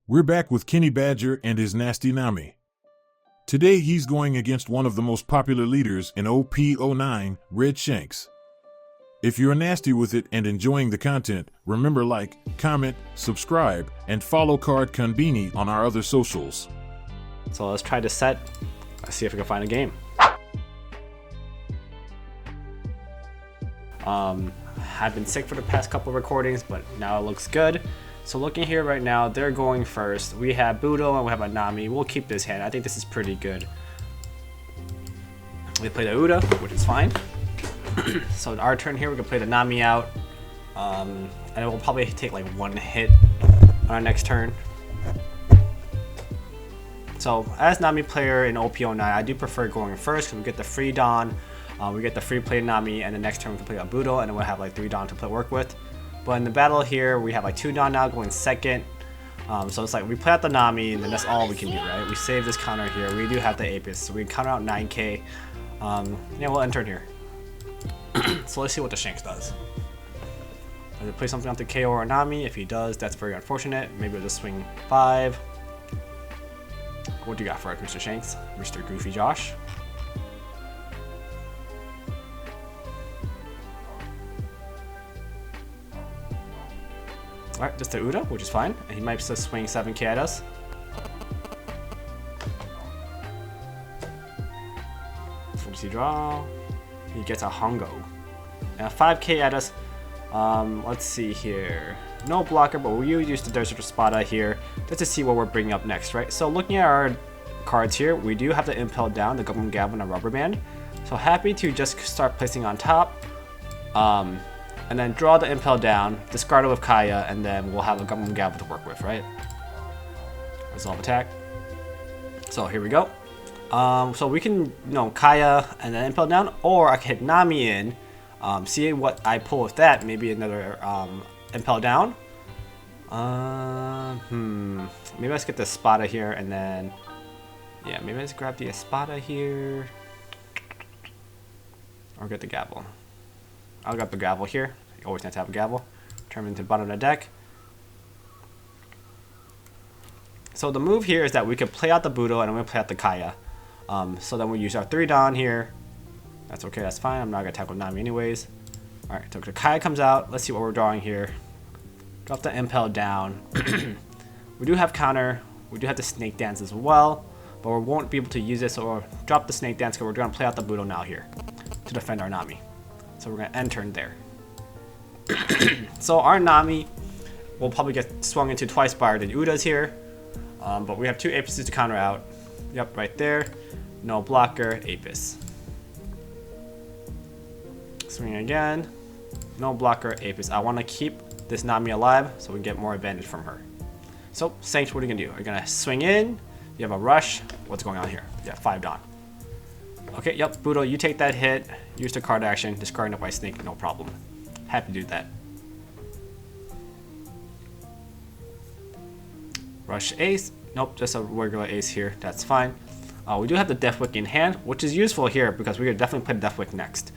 We're back with Kenny Badger and his nasty Nami. Today he's going against one of the most popular leaders in OP09, Red Shanks. If you're nasty with it and enjoying the content, remember like, comment, subscribe, and follow Card Conbini on our other socials. So let's try this set. Let's see if we can find a game. I've been sick for the past couple of recordings, but now it looks good. So looking here right now, they're going first. We have Budo and we have a Nami. We'll keep this hand. I think this is pretty good. We play the Uda, which is fine. So our turn here, we can play the Nami out. And it will probably take like one hit on our next turn. So as Nami player in OP09, I do prefer going first because we get the free Dawn. We get the free play Nami, and the next turn we can play a Budo, and then we'll have like 3 Dawn to work with. But in the battle here, we have like 2 Dawn now going second. So it's like we play out the Nami, and then that's all we can do, right? We save this counter here. We do have the Apis, so we counter out 9k. Yeah, we'll end turn here. So let's see what the Shanks does. Does it play something off the KO or Nami? If he does, that's very unfortunate. Maybe we'll just swing 5. What do you got for us, Mr. Shanks? Mr. Goofy Josh? Alright, just the Uda, which is fine. And he might just swing 7k at us. What does he draw? He gets a Hongo. And a 5k at us. Let's see here. No blocker, but we'll use the Desert Spada here just to see what we're bringing up next, right? So looking at our cards here, we do have the Impel down, the Government Gavel, and a Rubber Band. So happy to just start placing on top. And then draw the Impel down, discard it with Kaya, and then we'll have a Government Gavel to work with, right? Resolve attack. So here we go. So we can, Kaya and then Impel down, or I can hit Nami in, see what I pull with that, maybe another Impel down. Maybe let's get the Espada here, and then, yeah, maybe let's grab the Espada here, or get the Gavel. I'll grab the Gavel here. You always have to have a Gavel. Turn it into the bottom of the deck. So the move here is that we can play out the Budo and I'm going to play out the Kaya. So then we use our 3 Dawn here. That's okay, that's fine. I'm not going to attack with Nami anyways. Alright, so the Kaya comes out. Let's see what we're drawing here. Drop the Impel down. We do have counter. We do have the Snake Dance as well. But we won't be able to use it, so we'll drop the Snake Dance because we're going to play out the Budo now here to defend our Nami. So we're going to end turn there. So our Nami will probably get swung into twice by the Udas here. But we have 2 Apises to counter out. Yep, right there. No blocker, Apis. Swing again. No blocker, Apis. I want to keep this Nami alive so we can get more advantage from her. So, Shanks, what are you going to do? Are you going to swing in? You have a rush. What's going on here? Yeah, 5 Dawn. Okay, yep, Budo, you take that hit, use the card action, discarding it by Snake, no problem. Happy to do that. Rush Ace, nope, just a regular Ace here, that's fine. We do have the Deathwick in hand, which is useful here because we're going to definitely play Deathwick next.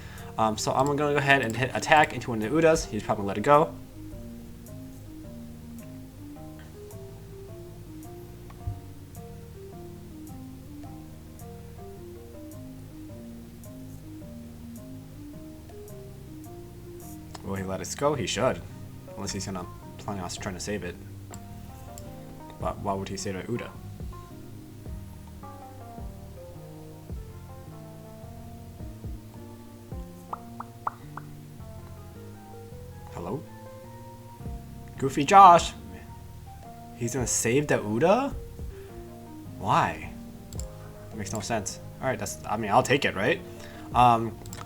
So I'm going to go ahead and hit attack into one of the Udas, he's probably let it go. Will he let us go? He should. Unless he's gonna plan on trying to save it. But why would he say to Uda? Hello? Goofy Josh! He's gonna save the Uda? Why? It makes no sense. Alright, I'll take it, right?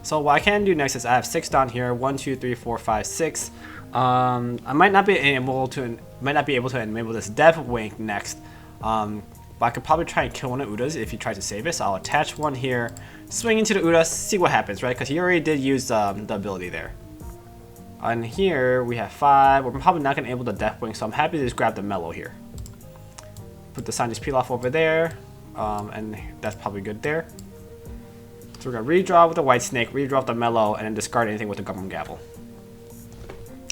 So what I can do next is I have 6 down here. 1, 2, 3, 4, 5, 6. I might not be able to enable this Deathwink next. But I could probably try and kill one of Udas if he tries to save it. So I'll attach one here, swing into the Udas, see what happens, right? Because he already did use the ability there. And here we have 5. We're probably not going to enable the Deathwink, so I'm happy to just grab the Mellow here. Put the Scientist Pilaf over there, and that's probably good there. So we're going to redraw with the White Snake, redraw with the Mellow, and then discard anything with the Government Gavel.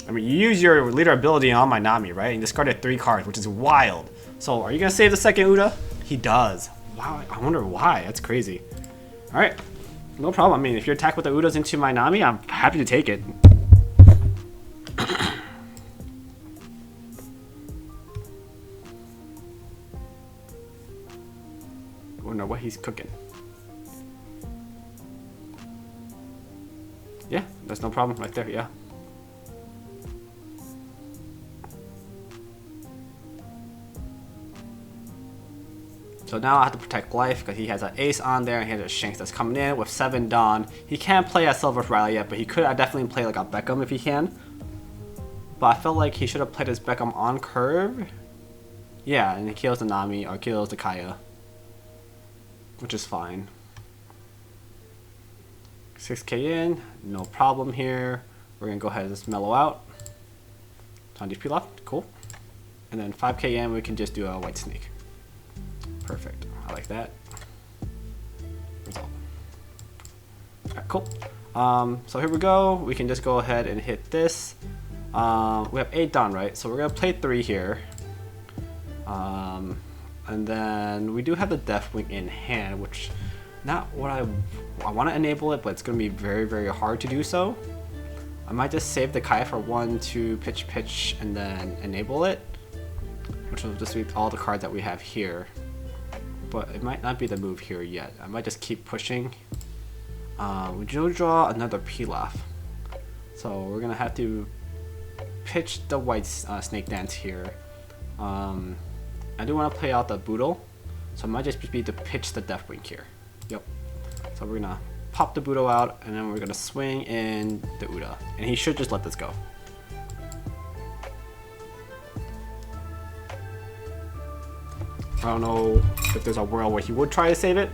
I mean, you use your leader ability on my Nami, right? And discarded 3 cards, which is wild. So are you gonna save the second Uda? He does. Wow, I wonder why. That's crazy. Alright, no problem. I mean, if you're attacked with the Udas into my Nami, I'm happy to take it. Wonder what he's cooking. Yeah, that's no problem right there, yeah. So now I have to protect life because he has an ace on there and he has a Shanks that's coming in with 7 Dawn. He can't play a Silver Riley yet, but he could definitely play like a Beckham if he can. But I feel like he should have played his Beckham on curve. Yeah, and he kills the Nami or kills the Kaya, which is fine. 6k in, no problem here. We're gonna go ahead and just mellow out. 20 DP left, cool. And then 5k in, we can just do a white snake. Perfect, I like that. Result. Alright, cool. So here we go. We can just go ahead and hit this. We have 8 Dawn, right? So we're gonna play 3 here. And then we do have the Deathwing in hand, which not what I want to enable it, but it's going to be very, very hard to do so. I might just save the Kai for 1, 2, pitch, and then enable it, which will just be all the cards that we have here. But it might not be the move here yet. I might just keep pushing. We do draw another Pilaf, so we're going to have to pitch the white snake dance here. I do want to play out the Boodle, so it might just be to pitch the Deathwing here. Yep. So we're gonna pop the Boodle out, and then we're gonna swing in the Uda, and he should just let this go. I don't know if there's a world where he would try to save it.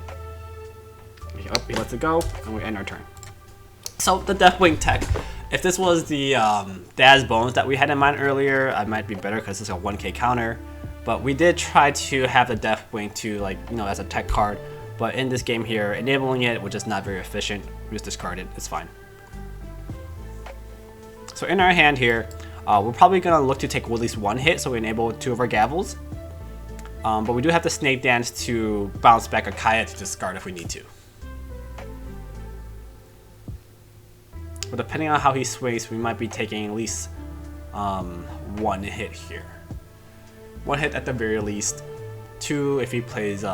Yep, he lets it go, and we end our turn. So the Deathwing tech. If this was the Daz Bones that we had in mind earlier, I might be better because it's a 1k counter. But we did try to have the Deathwing to, like, you know, as a tech card. But in this game here, enabling it was just not very efficient. We just discard it. It's fine. So in our hand here, we're probably going to look to take at least 1 hit, so we enable 2 of our Gavels. But we do have the Snake Dance to bounce back a Kaya to discard if we need to. But depending on how he swings, we might be taking at least 1 hit here. 1 hit at the very least. 2 if he plays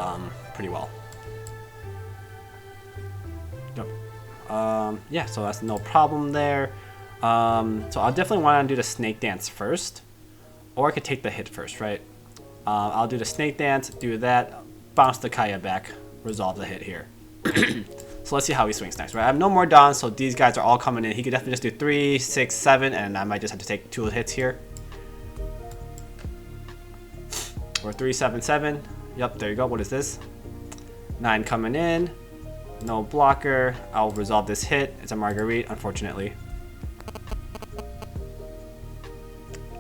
pretty well. Yep. Yeah, so that's no problem there. So I'll definitely want to do the Snake Dance first. Or I could take the hit first, right? I'll do the Snake Dance, do that, bounce the Kaya back, resolve the hit here. So let's see how he swings next, right? I have no more Dawn, so these guys are all coming in. He could definitely just do 3, 6, 7, and I might just have to take 2 hits here. Or 3, 7, 7. Yep, there you go. What is this? 9 coming in. No blocker. I'll resolve this hit. It's a Marguerite, unfortunately.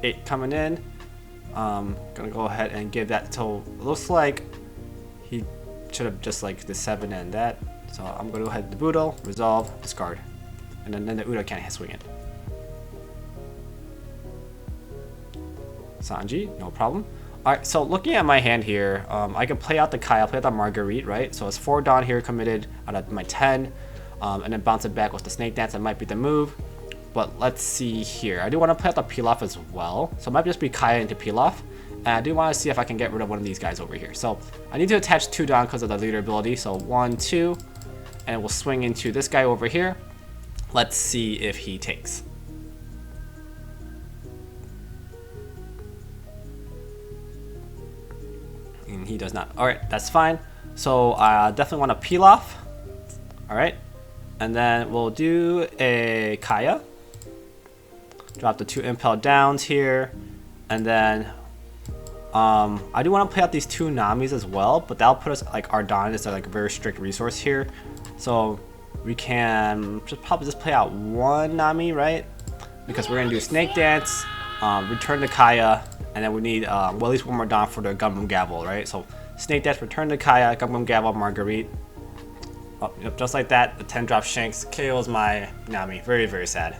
8 coming in. Gonna go ahead and give that till it looks like he should have just like the 7 and that. So I'm gonna go ahead to Boodle, resolve, discard. And then the Uda can't swing it. Sanji, no problem. Alright, so looking at my hand here, I can play out the Kai, I'll play out the Marguerite, right? So it's 4 Dawn here committed out of my 10. And then bounce it back with the Snake Dance, that might be the move. But let's see here. I do want to play out the Pilaf as well. So it might just be Kaya into Pilaf. And I do want to see if I can get rid of one of these guys over here. So I need to attach 2 Dawn because of the leader ability. So 1, 2. And we'll swing into this guy over here. Let's see if he takes. And he does not. Alright, that's fine. So I definitely want to peel off. Alright. And then we'll do a Kaya. Drop the 2 Impel Downs here. And then I do want to play out these 2 Namis as well, but that'll put us, like, our Dawn is like a very strict resource here. So we can probably just play out 1 Nami, right? Because we're going to do Snake Dance, return the Kaya, and then we need well, at least 1 more Dawn for the Gum Gavel, right? So Snake Dance, return the Kaya, Gum Gavel, Marguerite. Oh, yep, just like that, the 10 drop Shanks KOs my Nami. Very, very sad.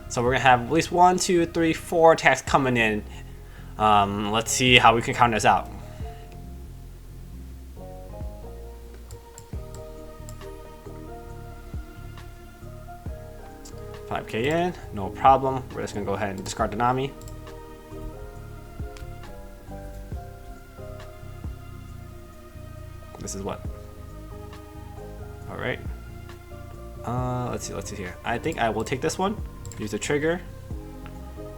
So we're going to have at least 1, 2, 3, 4 attacks coming in. Let's see how we can count this out. $5K in, no problem. We're just gonna go ahead and discard the Nami. This is what? Alright. Let's see here. I think I will take this one. Use the trigger.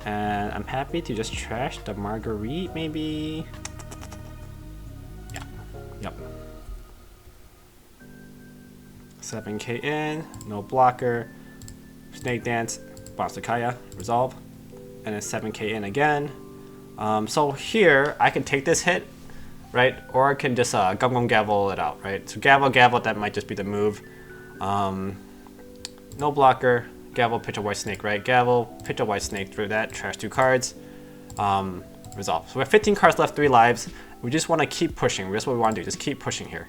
And I'm happy to just trash the Marguerite, maybe. Yeah. Yep. 7K in, no blocker. Snake Dance, bounce to Kaya, resolve. And then 7K in again. So here, I can take this hit, right? Or I can just gum gavel it out, right? So gavel, that might just be the move. No blocker, gavel, pitch a white snake, right? Gavel, pitch a white snake through that, trash 2 cards, resolve. So we have 15 cards left, 3 lives. We just want to keep pushing. That's what we want to do, just keep pushing here.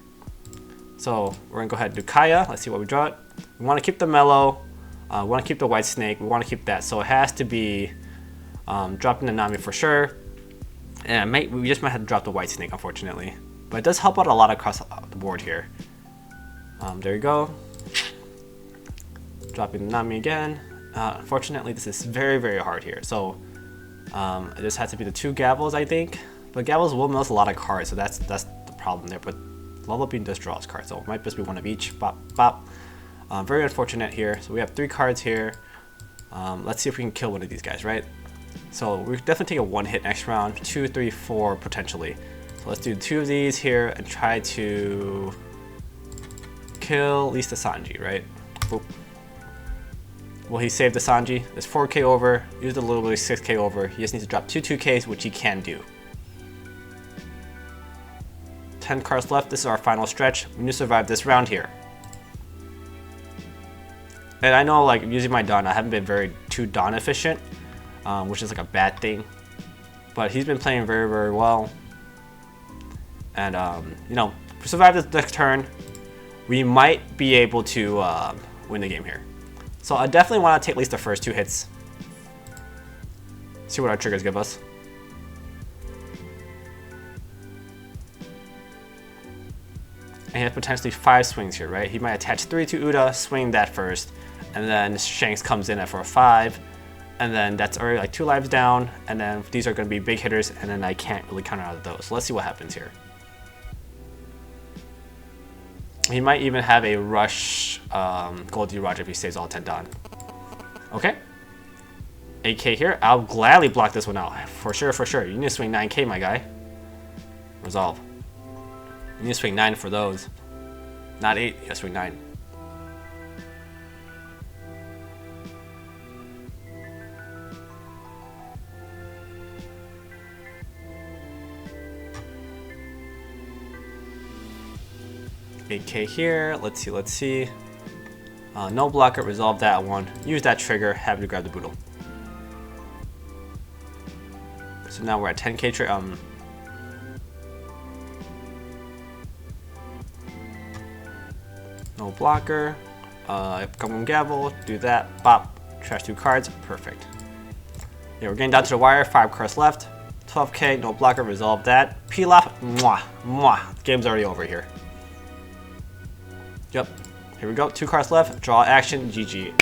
So we're going to go ahead and do Kaya. Let's see what we draw it. We want to keep the mellow. We want to keep the white snake. We want to keep that. So it has to be dropping the Nami for sure. And we just might have to drop the white snake, unfortunately. But it does help out a lot across the board here. There you go. Dropping the Nami again. Unfortunately, this is very, very hard here. So it just has to be the 2 gavels, I think. But gavels will miss a lot of cards, so that's the problem there. But level beam does draw us cards, so it might just be one of each. Bop, bop. Very unfortunate here. So we have 3 cards here. Let's see if we can kill one of these guys, right? So we definitely take a 1-hit next round. 2, 3, 4 potentially. So let's do 2 of these here and try to kill at least the Sanji, right? Boop. Will he save the Sanji? There's 4K over. Used a little bit of 6K over. He just needs to drop 2 2Ks, which he can do. 10 cards left. This is our final stretch. We need to survive this round here. And I know, like, using my Dawn, I haven't been too Dawn efficient, which is like a bad thing. But he's been playing very, very well. And, you know, if we survive this next turn, we might be able to win the game here. So I definitely want to take at least the first 2 hits. See what our triggers give us. And he has potentially 5 swings here, right? He might attach 3 to Uda, swing that first, and then Shanks comes in for a 5, and then that's already like 2 lives down, and then these are going to be big hitters, and then I can't really counter out of those. So let's see what happens here. He might even have a rush Goldie Roger if he stays all 10 down. Okay. 8K here. I'll gladly block this one out. For sure, for sure. You need to swing 9K, my guy. Resolve. You need to swing 9 for those. Not 8, you gotta swing 9. $8K here. Let's see. No blocker, resolve that one. Use that trigger, have to grab the boodle. So now we're at 10K trigger. No blocker. Come gavel, do that. Bop. Trash 2 cards. Perfect. Yeah, we're getting down to the wire. 5 cards left. 12K, no blocker, resolve that. Pilaf. Mwah. Mwah. Game's already over here. Yep. Here we go. 2 cards left. Draw action. GG.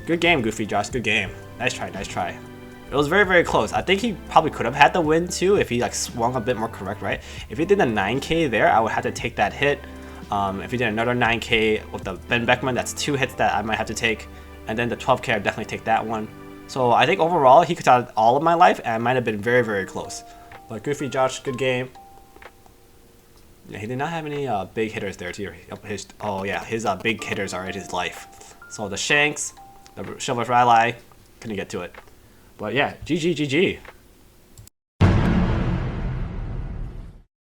Good game, Goofy Josh. Good game. Nice try. Nice try. It was very, very close. I think he probably could have had the win too if he like swung a bit more correct, right? If he did a 9K there, I would have to take that hit. If he did another 9K with the Ben Beckman, that's 2 hits that I might have to take. And then the 12K, I'd definitely take that one. So I think overall, he could have all of my life and might have been very, very close. But Goofy Josh, good game. Yeah, he did not have any big hitters there too. His big hitters are in his life. So the Shanks, the Chivalrous Ally, couldn't get to it. But yeah, GG.